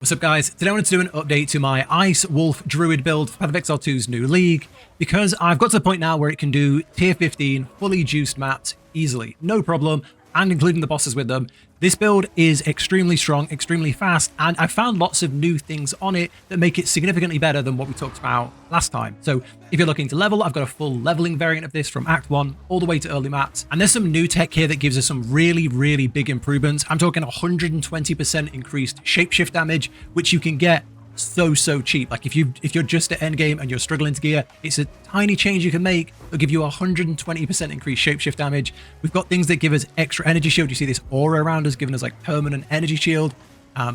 What's up guys, today I wanted to do an update to my Ice Wolf Druid build for Path of Exile 2's new league, because I've got to the point now where it can do tier 15 fully juiced maps easily, no problem, and including the bosses with them. This build is extremely strong, extremely fast, and I found lots of new things on it that make it significantly better than what we talked about last time. So if you're looking to level, I've got a full leveling variant of this from Act 1 all the way to early maps. And there's some new tech here that gives us some really big improvements. I'm talking 120% increased shapeshift damage, which you can get so cheap. Like if you're just at endgame and you're struggling to gear, it's a tiny change you can make. It'll give you 120% increased shapeshift damage. We've got things that give us extra energy shield. You see this aura around us giving us like permanent energy shield.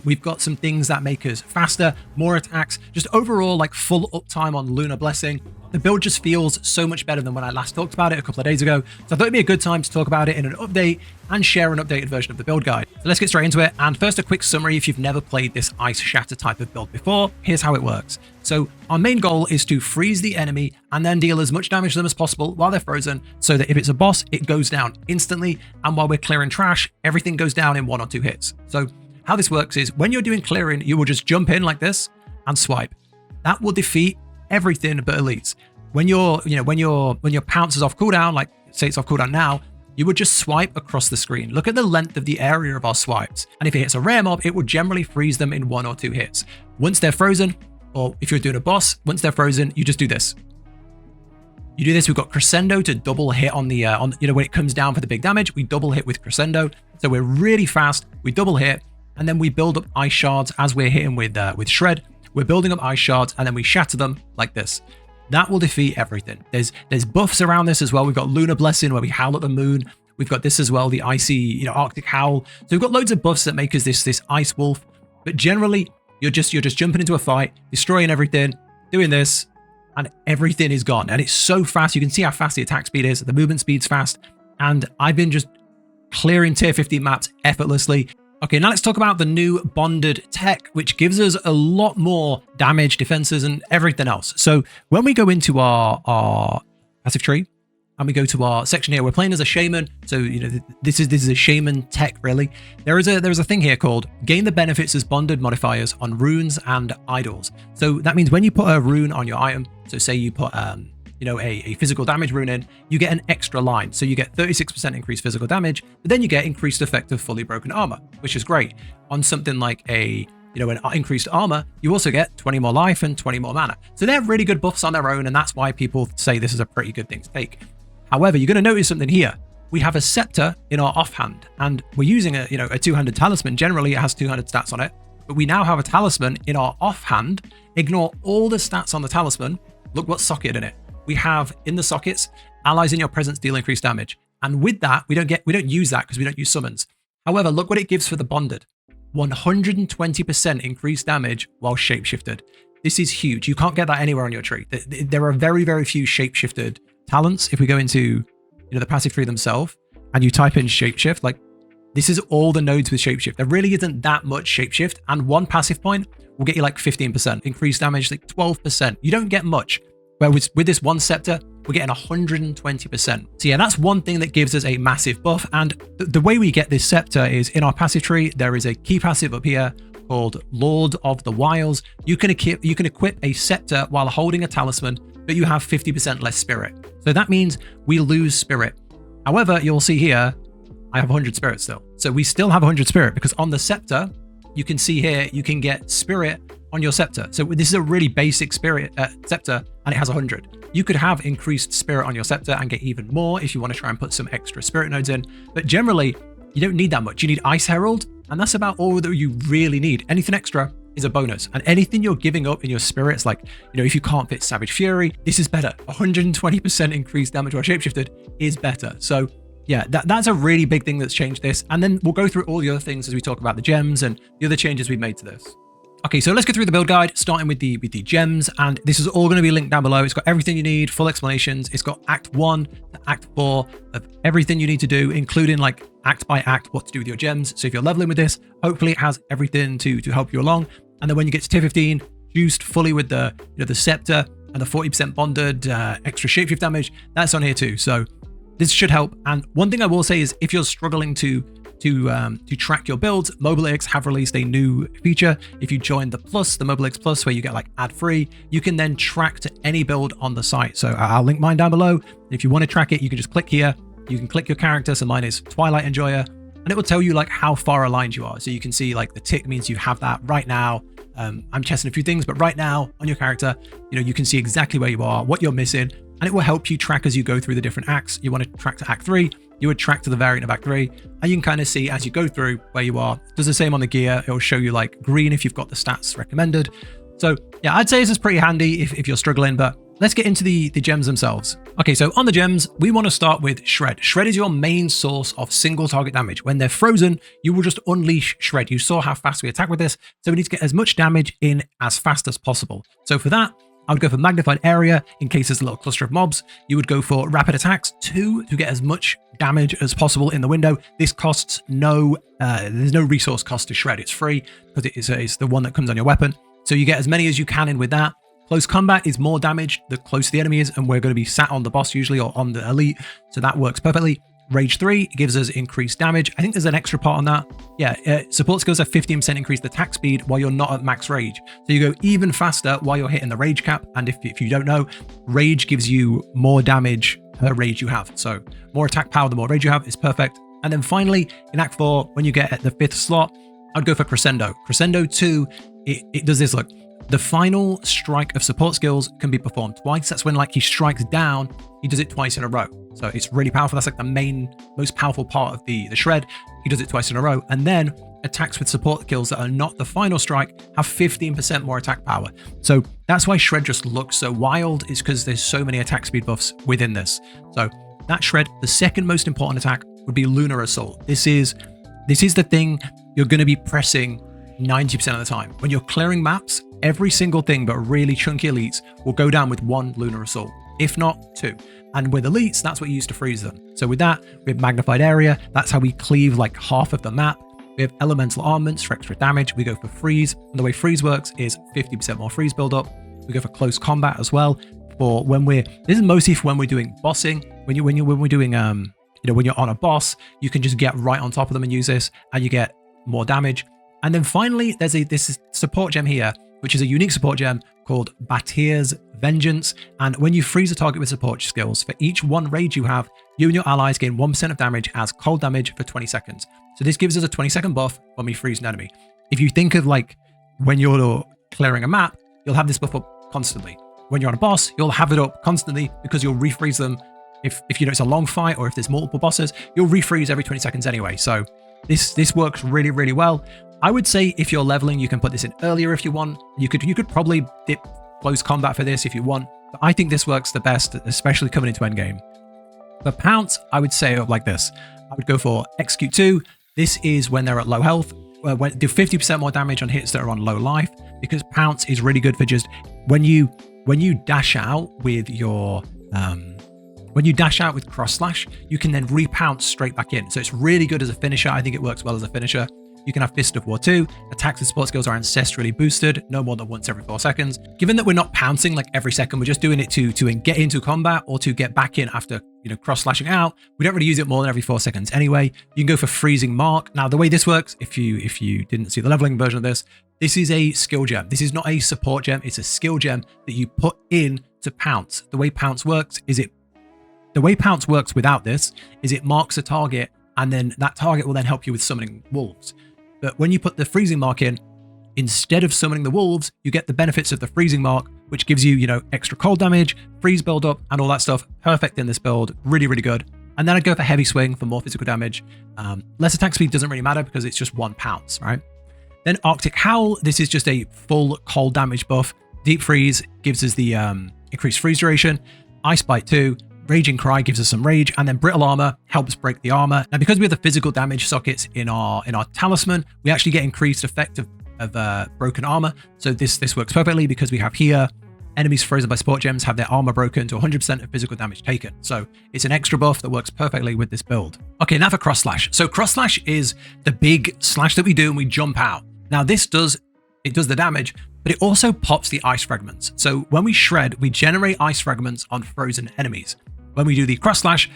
We've got some things that make us faster, more attacks, just overall like full uptime on Lunar Blessing. The build just feels so much better than when I last talked about it a couple of days ago. So I thought it'd be a good time to talk about it in an update and share an updated version of the build guide. So let's get straight into it. And first, a quick summary if you've never played this Ice Shatter type of build before. Here's how it works. So our main goal is to freeze the enemy and then deal as much damage to them as possible while they're frozen, so that if it's a boss, it goes down instantly. And while we're clearing trash, everything goes down in 1 or 2 hits. So how this works is when you're doing clearing, you will just jump in like this and swipe. That will defeat everything but elites. When your pounce is off cooldown, like say it's off cooldown now, you would just swipe across the screen. Look at the length of the area of our swipes. And if it hits a rare mob, it will generally freeze them in 1 or 2 hits. Once they're frozen, or if you're doing a boss, once they're frozen, you just do this. You do this, we've got Crescendo to double hit on the, when it comes down for the big damage, we double hit with Crescendo. So we're really fast, we double hit, and then we build up ice shards as we're hitting with Shred. We're building up ice shards, and then we shatter them like this. That will defeat everything. There's buffs around this as well. We've got Lunar Blessing where we howl at the moon. We've got this as well, the icy, Arctic Howl. So we've got loads of buffs that make us this Ice Wolf. But generally, you're just jumping into a fight, destroying everything, doing this, and everything is gone. And it's so fast. You can see how fast the attack speed is. The movement speed's fast. And I've been just clearing tier 15 maps effortlessly. Okay, now let's talk about the new bonded tech, which gives us a lot more damage, defenses, and everything else. So when we go into our passive tree and we go to our section here, we're playing as a shaman. So this is a shaman tech really. There is a thing here called gain the benefits as bonded modifiers on runes and idols. So that means when you put a rune on your item, so say you put a physical damage rune in, you get an extra line. So you get 36% increased physical damage, but then you get increased effect of fully broken armor, which is great. On something like an increased armor, you also get 20 more life and 20 more mana. So they're really good buffs on their own, and that's why people say this is a pretty good thing to take. However, you're going to notice something here. We have a scepter in our offhand, and we're using a two-handed talisman. Generally, it has 200 stats on it, but we now have a talisman in our offhand. Ignore all the stats on the talisman. Look what's socketed in it. We have in the sockets, allies in your presence deal increased damage. And with that, we don't use that because we don't use summons. However, look what it gives for the bonded. 120% increased damage while shapeshifted. This is huge. You can't get that anywhere on your tree. There are very few shapeshifted talents. If we go into the passive tree themselves and you type in shapeshift, like this is all the nodes with shapeshift. There really isn't that much shapeshift, and one passive point will get you like 15%. Increased damage, like 12%. You don't get much. Where with this one scepter, we're getting 120%. So yeah, that's one thing that gives us a massive buff. And the way we get this scepter is in our passive tree, there is a key passive up here called Lord of the Wiles. You can equip a scepter while holding a talisman, but you have 50% less spirit. So that means we lose spirit. However, you'll see here, I have 100 spirit still. So we still have 100 spirit because on the scepter, you can see here, you can get spirit on your scepter. So this is a really basic spirit scepter, and it has 100. You could have increased spirit on your scepter and get even more if you want to try and put some extra spirit nodes in. But generally, you don't need that much. You need Ice Herald, and that's about all that you really need. Anything extra is a bonus. And anything you're giving up in your spirits, like, if you can't fit Savage Fury, this is better. 120% increased damage while shapeshifted is better. So yeah, that's a really big thing that's changed this. And then we'll go through all the other things as we talk about the gems and the other changes we've made to this. Okay, so let's go through the build guide, starting with the gems, and this is all going to be linked down below. It's got everything you need, full explanations. It's got Act 1 to Act 4 of everything you need to do, including like act by act what to do with your gems. So if you're leveling with this, hopefully it has everything to help you along. And then when you get to tier 15, juiced fully with the the scepter and the 40% bonded extra shapeshift damage, that's on here too. So this should help. And one thing I will say is if you're struggling to to track your builds, Mobilix have released a new feature. If you join the Plus, the Mobilix Plus, where you get like ad-free, you can then track to any build on the site. So I'll link mine down below. If you want to track it, you can just click here. You can click your character. So mine is Twilight Enjoyer, and it will tell you like how far aligned you are. So you can see like the tick means you have that right now. I'm testing a few things, but right now on your character, you can see exactly where you are, what you're missing, and it will help you track as you go through the different acts. You want to track to Act 3, you would track to the variant of Act 3, and you can kind of see as you go through where you are. It does the same on the gear. It will show you like green if you've got the stats recommended. So yeah, I'd say this is pretty handy if you're struggling, but let's get into the gems themselves. Okay, so on the gems, we want to start with Shred. Shred is your main source of single target damage. When they're frozen, you will just unleash Shred. You saw how fast we attack with this, so we need to get as much damage in as fast as possible. So for that, I would go for Magnified Area in case there's a little cluster of mobs. You would go for Rapid Attacks 2 to get as much damage as possible in the window. This costs there's no resource cost to Shred. It's free because it's the one that comes on your weapon. So you get as many as you can in with that. Close combat is more damage the closer the enemy is, and we're going to be sat on the boss usually or on the elite, so that works perfectly. Rage 3 gives us increased damage. I think there's an extra part on that. Yeah, support skills have 15% increased attack speed while you're not at max rage. So you go even faster while you're hitting the rage cap, and if you don't know, rage gives you more damage per rage you have. So more attack power the more rage you have is perfect. And then finally, in Act 4, when you get at the 5th slot, I'd go for Crescendo. Crescendo 2, it does this, look. The final strike of support skills can be performed twice. That's when like he strikes down, he does it twice in a row. So it's really powerful. That's like the most powerful part of the Shred. He does it twice in a row. And then attacks with support skills that are not the final strike have 15% more attack power. So that's why Shred just looks so wild, is because there's so many attack speed buffs within this. So that Shred, the second most important attack would be Lunar Assault. This is the thing you're going to be pressing 90% of the time. When you're clearing maps, every single thing but really chunky elites will go down with 1 Lunar Assault, if not 2. And with elites, that's what you use to freeze them. So with that, we have Magnified Area. That's how we cleave like half of the map. We have Elemental Armaments for extra damage. We go for Freeze. And the way Freeze works is 50% more freeze build-up. We go for Close Combat as well. This is mostly for when we're doing bossing. When we're doing when you're on a boss, you can just get right on top of them and use this, and you get more damage. And then finally, there's this support gem here, which is a unique support gem called Batir's Vengeance. And when you freeze a target with support skills, for each 1 rage you have, you and your allies gain 1% of damage as cold damage for 20 seconds. So this gives us a 20-second buff when we freeze an enemy. If you think of like when you're clearing a map, you'll have this buff up constantly. When you're on a boss, you'll have it up constantly because you'll refreeze them. If it's a long fight or if there's multiple bosses, you'll refreeze every 20 seconds anyway. So this works really, really well. I would say if you're leveling, you can put this in earlier if you want. You could probably dip close combat for this if you want. But I think this works the best, especially coming into endgame. For Pounce, I would say it like this. I would go for Execute 2. This is when they're at low health. Do 50% more damage on hits that are on low life, because Pounce is really good for just when you dash out with your cross slash, you can then re-pounce straight back in. So it's really good as a finisher. I think it works well as a finisher. You can have Fist of War 2. Attacks and support skills are ancestrally boosted, no more than once every 4 seconds. Given that we're not pouncing like every second, we're just doing it to get into combat or to get back in after cross slashing out. We don't really use it more than every 4 seconds anyway. You can go for Freezing Mark. Now the way this works, if you didn't see the leveling version of this is a skill gem. This is not a support gem. It's a skill gem that you put in to Pounce. The way Pounce works without this is it marks a target, and then that target will then help you with summoning wolves. But when you put the Freezing Mark in, instead of summoning the wolves, you get the benefits of the Freezing Mark, which gives you, extra cold damage, freeze build up, and all that stuff. Perfect in this build. Really, really good. And then I'd go for Heavy Swing for more physical damage. Less attack speed doesn't really matter because it's just 1 pounce, right? Then Arctic Howl. This is just a full cold damage buff. Deep Freeze gives us the increased freeze duration. Ice Bite 2. Raging Cry gives us some rage, and then Brittle Armor helps break the armor. Now, because we have the physical damage sockets in our talisman, we actually get increased effect of broken armor. So this works perfectly because we have here enemies frozen by support gems have their armor broken to 100% of physical damage taken. So it's an extra buff that works perfectly with this build. Okay, now for Cross Slash. So Cross Slash is the big slash that we do and we jump out. Now this does the damage, but it also pops the ice fragments. So when we shred, we generate ice fragments on frozen enemies. When we do the Cross Slash,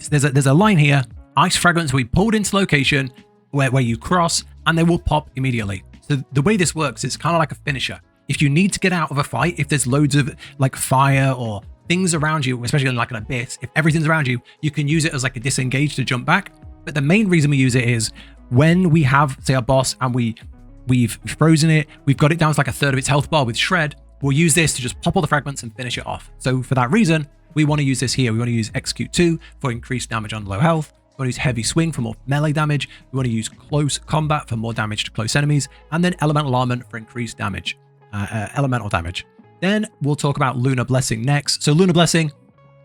there's a line here, ice fragments will be pulled into location where you cross, and they will pop immediately. So the way this works is kind of like a finisher. If you need to get out of a fight, if there's loads of like fire or things around you, especially in like an abyss, if everything's around you, you can use it as like a disengage to jump back. But the main reason we use it is when we have, say, a boss and we've frozen it, we've got it down to like a third of its health bar with shred, we'll use this to just pop all the fragments and finish it off. So for that reason, we want to use this here. We want to use execute 2 for increased damage on low health. We want to use heavy swing for more melee damage. We want to use close combat for more damage to close enemies, and then elemental armament for increased damage, elemental damage. Then we'll talk about Lunar Blessing next. So Lunar Blessing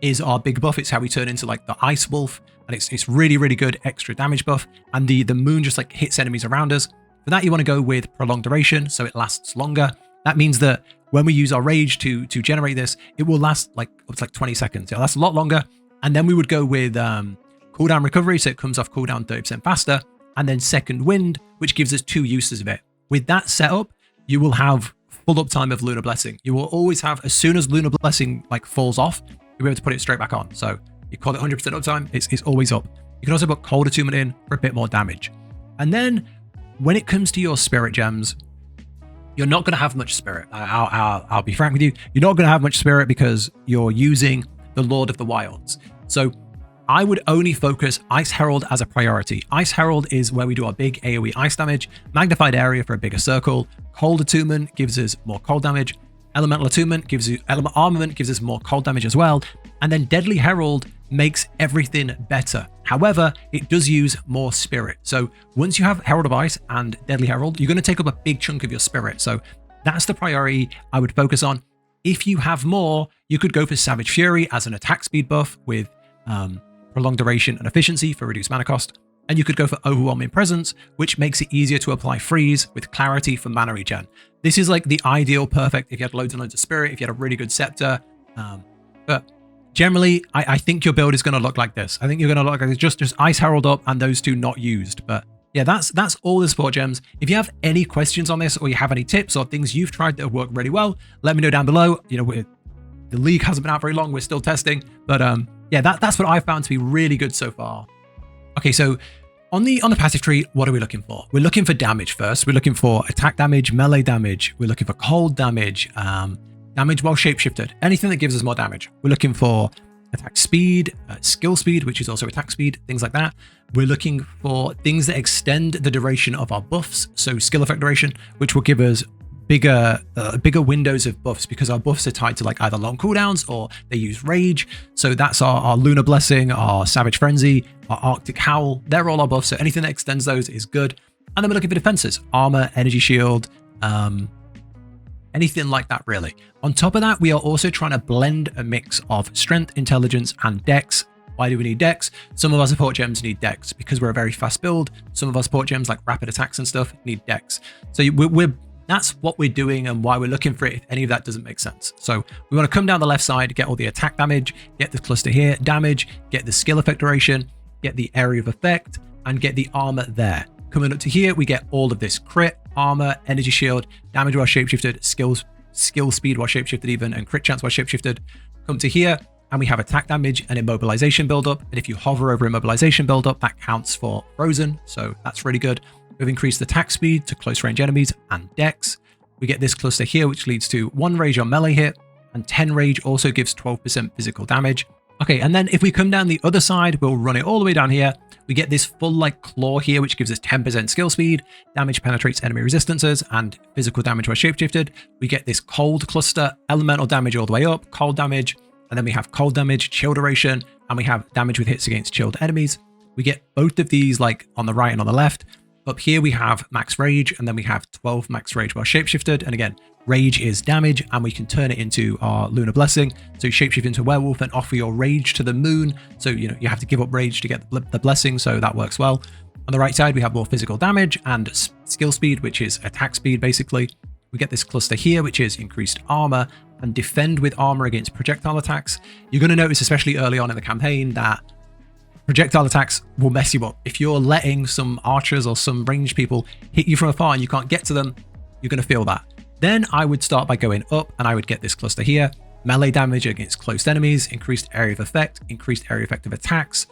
is our big buff. It's how we turn into like the Ice Wolf, and it's really, really good extra damage buff. And the moon just like hits enemies around us. For that, you want to go with prolonged duration, so it lasts longer. That means that when we use our rage to generate this, it will last like up to like 20 seconds. It'll last a lot longer. And then we would go with cooldown recovery, so it comes off cooldown 30% faster, and then second wind, which gives us 2 uses of it. With that setup, you will have full uptime of Lunar Blessing. You will always have, as soon as Lunar Blessing like falls off, you'll be able to put it straight back on. So you call it 100% uptime, it's always up. You can also put Cold Attunement in for a bit more damage. And then when it comes to your spirit gems, you're not going to have much spirit. I'll be frank with you. You're not going to have much spirit because you're using the Lord of the Wilds. So I would only focus Ice Herald as a priority. Ice Herald is where we do our big AoE ice damage, magnified area for a bigger circle, Cold Attunement gives us more cold damage, Elemental Attunement gives you, Element Armament gives us more cold damage as well, and then Deadly Herald makes everything better. However, it does use more spirit. So once you have Herald of Ice and Deadly Herald, you're going to take up a big chunk of your spirit. So that's the priority I would focus on. If you have more, you could go for Savage Fury as an attack speed buff with prolonged duration and efficiency for reduced mana cost. And you could go for Overwhelming Presence, which makes it easier to apply freeze with clarity for mana regen. This is like the ideal perfect if you had loads and loads of spirit, if you had a really good scepter. But generally, I think your build is going to look like this. I think you're going to look like just Ice Herald up and those 2 not used. But yeah, that's all the support gems. If you have any questions on this, or you have any tips or things you've tried that have worked really well, let me know down below. You know, the league hasn't been out very long. We're still testing. But yeah, that's what I've found to be really good so far. Okay, so on the passive tree, what are we looking for? We're looking for damage first. We're looking for attack damage, melee damage. We're looking for cold damage, damage while shapeshifted, anything that gives us more damage. We're looking for attack speed, skill speed, which is also attack speed, things like that. We're looking for things that extend the duration of our buffs, so skill effect duration, which will give us bigger windows of buffs, because our buffs are tied to like either long cooldowns or they use rage. So that's our Lunar Blessing, our Savage Frenzy, our Arctic Howl. They're all our buffs, so anything that extends those is good. And then we're looking for defenses, armor, energy shield, anything like that really. On top of that, we are also trying to blend a mix of strength, intelligence, and dex. Why do we need dex? Some of our support gems need dex because we're a very fast build. Some of our support gems like rapid attacks and stuff need dex. So that's what we're doing and why we're looking for it if any of that doesn't make sense. So we want to come down the left side, get all the attack damage, get the cluster here, damage, get the skill effect duration, get the area of effect, and get the armor there. Coming up to here, we get all of this crit, armor, energy shield, damage while shapeshifted, skill speed while shapeshifted even, and crit chance while shapeshifted. Come to here, and we have attack damage and immobilization buildup. And if you hover over immobilization buildup, that counts for frozen. So that's really good. We've increased the attack speed to close range enemies and dex. We get this cluster here, which leads to 1 rage on melee hit, and 10 rage also gives 12% physical damage. Okay, and then if we come down the other side, we'll run it all the way down here. We get this full like claw here, which gives us 10% skill speed, damage penetrates enemy resistances, and physical damage while shapeshifted. We get this cold cluster, elemental damage all the way up, cold damage, and then we have cold damage, chill duration, and we have damage with hits against chilled enemies. We get both of these like on the right and on the left. Up here we have max rage, and then we have 12 max rage while shapeshifted. And again, rage is damage, and we can turn it into our Lunar Blessing. So you shapeshift into a werewolf and offer your rage to the moon. So you have to give up rage to get the blessing, so that works well. On the right side, we have more physical damage and skill speed, which is attack speed basically. We get this cluster here, which is increased armor and defend with armor against projectile attacks. You're going to notice, especially early on in the campaign, that projectile attacks will mess you up. If you're letting some archers or some ranged people hit you from afar and you can't get to them, you're going to feel that. Then I would start by going up, and I would get this cluster here. Melee damage against close enemies, increased area of effect of attacks.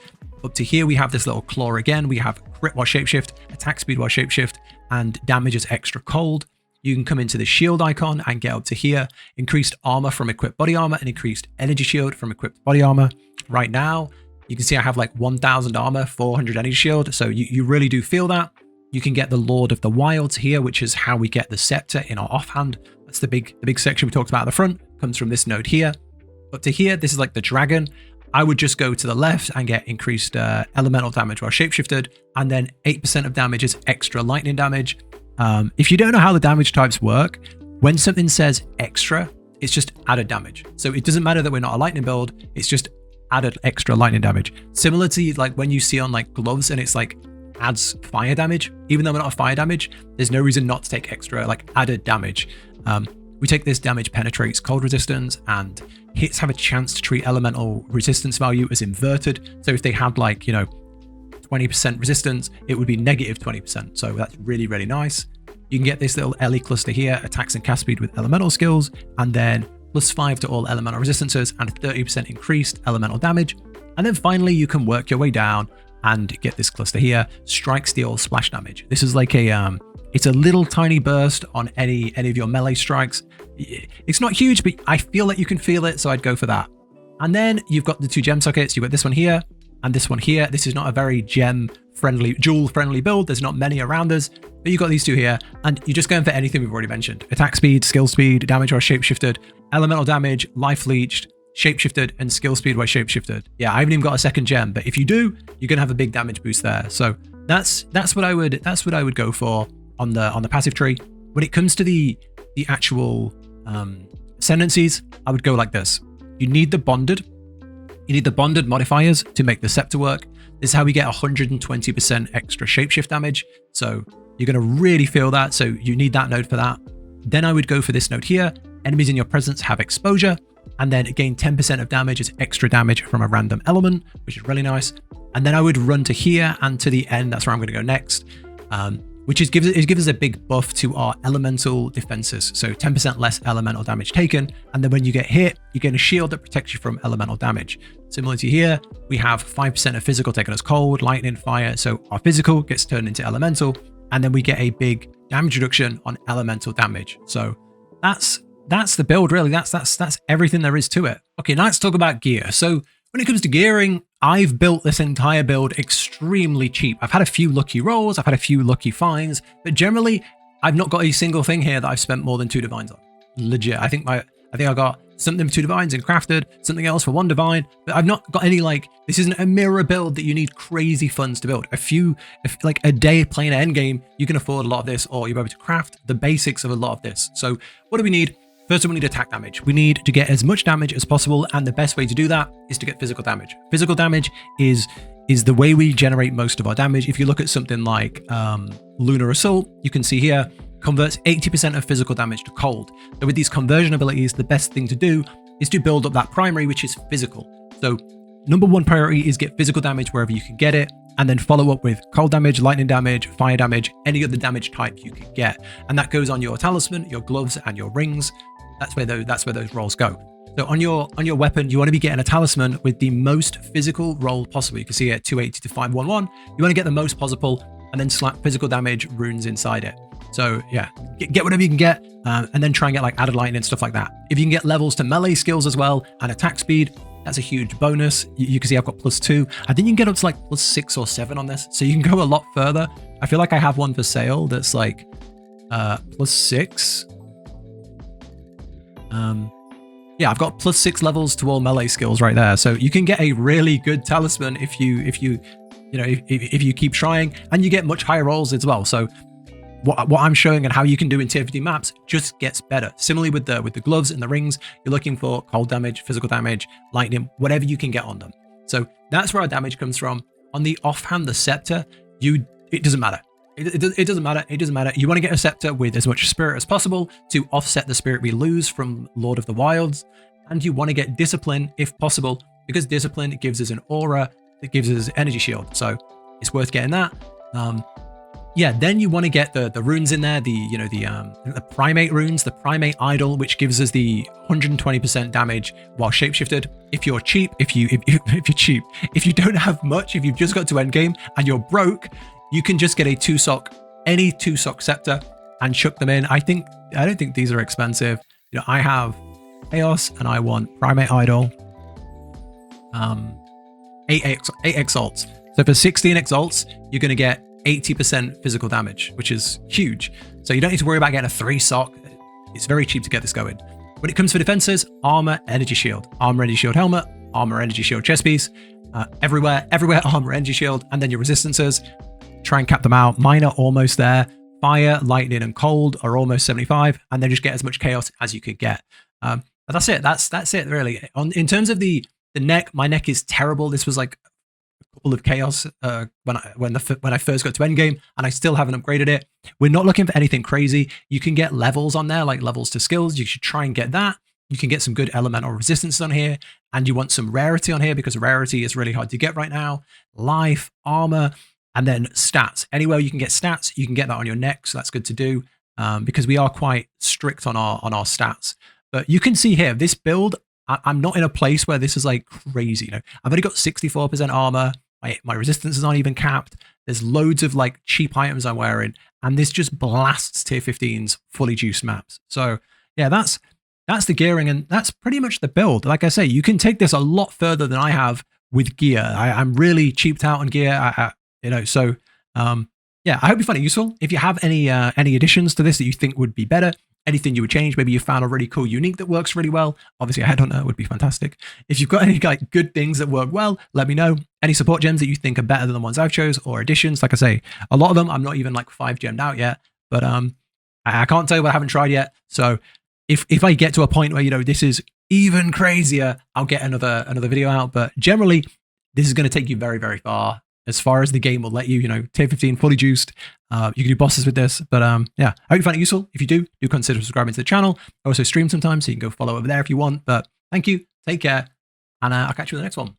Up to here, we have this little claw again. We have crit while shapeshift, attack speed while shapeshift, and damage is extra cold. You can come into the shield icon and get up to here. Increased armor from equipped body armor and increased energy shield from equipped body armor. Right now, you can see I have like 1000 armor, 400 energy shield. So you really do feel that. You can get the Lord of the Wilds here, which is how we get the scepter in our offhand. That's the big section we talked about at the front. Comes from this node here. Up to here, this is like the dragon. I would just go to the left and get increased elemental damage while shapeshifted, and then 8% of damage is extra lightning damage. If you don't know how the damage types work, when something says extra, it's just added damage. So it doesn't matter that we're not a lightning build, it's just added extra lightning damage. Similar to like when you see on like gloves and it's like adds fire damage, even though we're not a fire damage, there's no reason not to take extra like added damage. We take this damage penetrates cold resistance, and hits have a chance to treat elemental resistance value as inverted. So if they had like, 20% resistance, it would be negative 20%. So that's really, really nice. You can get this little LE cluster here, attacks and cast speed with elemental skills, and then +5 to all elemental resistances and 30% increased elemental damage. And then finally, you can work your way down and get this cluster here, strike, steal, splash damage. This is like a, it's a little tiny burst on any of your melee strikes. It's not huge, but I feel like you can feel it, so I'd go for that. And then you've got the 2 gem sockets. You've got this one here and this one here. This is not a very jewel-friendly build. There's not many around us, but you've got these 2 here, and you're just going for anything we've already mentioned. Attack speed, skill speed, damage or shapeshifted, elemental damage, life leeched, shapeshifted, and skill speed where shapeshifted. Yeah, I haven't even got a second gem, but if you do, you're gonna have a big damage boost there. So that's what I would go for on the passive tree. When it comes to the actual ascendancies, I would go like this. You need the bonded modifiers to make the scepter work. This is how we get 120% extra shapeshift damage. So you're going to really feel that. So you need that node for that. Then I would go for this node here. Enemies in your presence have exposure, and then gain 10% of damage as extra damage from a random element, which is really nice. And then I would run to here and to the end. That's where I'm going to go next. Which gives us a big buff to our elemental defenses. So 10% less elemental damage taken. And then when you get hit, you get a shield that protects you from elemental damage. Similar to here, we have 5% of physical taken as cold, lightning, fire. So our physical gets turned into elemental. And then we get a big damage reduction on elemental damage. So that's the build, really. That's everything there is to it. Okay, now let's talk about gear. So when it comes to gearing, I've built this entire build extremely cheap. I've had a few lucky rolls, I've had a few lucky finds, but generally, I've not got a single thing here that I've spent more than 2 divines on. Legit. I think I got something for 2 divines and crafted, something else for 1 divine, but I've not got any this isn't a mirror build that you need crazy funds to build. If like a day playing an endgame, you can afford a lot of this, or you're able to craft the basics of a lot of this. So what do we need? First of all, we need attack damage. We need to get as much damage as possible, and the best way to do that is to get physical damage. Physical damage is the way we generate most of our damage. If you look at something like Lunar Assault, you can see here, converts 80% of physical damage to cold. So with these conversion abilities, the best thing to do is to build up that primary, which is physical. So number 1 priority is get physical damage wherever you can get it, and then follow up with cold damage, lightning damage, fire damage, any other damage type you can get. And that goes on your talisman, your gloves, and your rings. That's where those rolls go. So on your weapon, you want to be getting a talisman with the most physical roll possible. You can see it 280 to 511. You want to get the most possible, and then slap physical damage runes inside it. So yeah, get whatever you can get, and then try and get like added lightning and stuff like that. If you can get levels to melee skills as well and attack speed, that's a huge bonus. You can see I've got +2. I think you can get up to like +6 or 7 on this, so you can go a lot further. I feel like I have one for sale that's like +6. Yeah, I've got +6 levels to all melee skills right there. So you can get a really good talisman if you keep trying, and you get much higher rolls as well. So what I'm showing and how you can do in T15 maps just gets better. Similarly with the gloves and the rings, you're looking for cold damage, physical damage, lightning, whatever you can get on them. So that's where our damage comes from. On the offhand, the scepter, it doesn't matter. It doesn't matter. It doesn't matter. You want to get a scepter with as much spirit as possible to offset the spirit we lose from Lord of the Wilds. And you want to get discipline if possible, because discipline gives us an aura that gives us energy shield. So it's worth getting that. yeah, then you want to get the runes in there, the primate runes, the primate idol, which gives us the 120% damage while shapeshifted. If you're cheap, if you're cheap, if you don't have much, if you've just got to endgame and you're broke, you can just get a any 2-sock sceptre and chuck them in. I don't think these are expensive. You know, I have chaos and I want primate idol, 8 exalts. So for 16 exalts, you're going to get 80% physical damage, which is huge. So you don't need to worry about getting a 3-sock. It's very cheap to get this going. When it comes for defenses, armor, energy shield, armor, energy shield, helmet, armor, energy shield, chest piece, everywhere, armor, energy shield, and then your resistances. Try and cap them out. Mine are almost there. Fire, lightning, and cold are almost 75, and then just get as much chaos as you could get. But that's it. That's it really. In terms of the neck, my neck is terrible. This was like couple of chaos when I first got to endgame, and I still haven't upgraded it. We're not looking for anything crazy. You can get levels on there, like levels to skills. You should try and get that. You can get some good elemental resistance on here, and you want some rarity on here because rarity is really hard to get right now. Life, armor, and then stats. Anywhere you can get stats, you can get that on your neck, so that's good to do because we are quite strict on our stats. But you can see here, this build, I'm not in a place where this is like crazy. You know, I've only got 64% armor. My resistance is not even capped. There's loads of like cheap items I'm wearing, and this just blasts tier 15's fully juiced maps. So yeah, that's the gearing, and that's pretty much the build. Like I say, you can take this a lot further than I have with gear. I'm really cheaped out on gear. You know, so yeah, I hope you find it useful. If you have any additions to this that you think would be better, anything you would change, maybe you found a really cool unique that works really well, obviously a headhunter would be fantastic. If you've got any like good things that work well, let me know. Any support gems that you think are better than the ones I've chose, or additions, like I say, a lot of them I'm not even like 5 gemmed out yet, but I can't tell you what I haven't tried yet. So if I get to a point where, you know, this is even crazier, I'll get another video out. But generally, this is going to take you very, very far as the game will let you. You know, tier 15 fully juiced. You can do bosses with this. But yeah, I hope you find it useful. If you do consider subscribing to the channel. I also stream sometimes, so you can go follow over there if you want. But thank you, take care, and I'll catch you in the next one.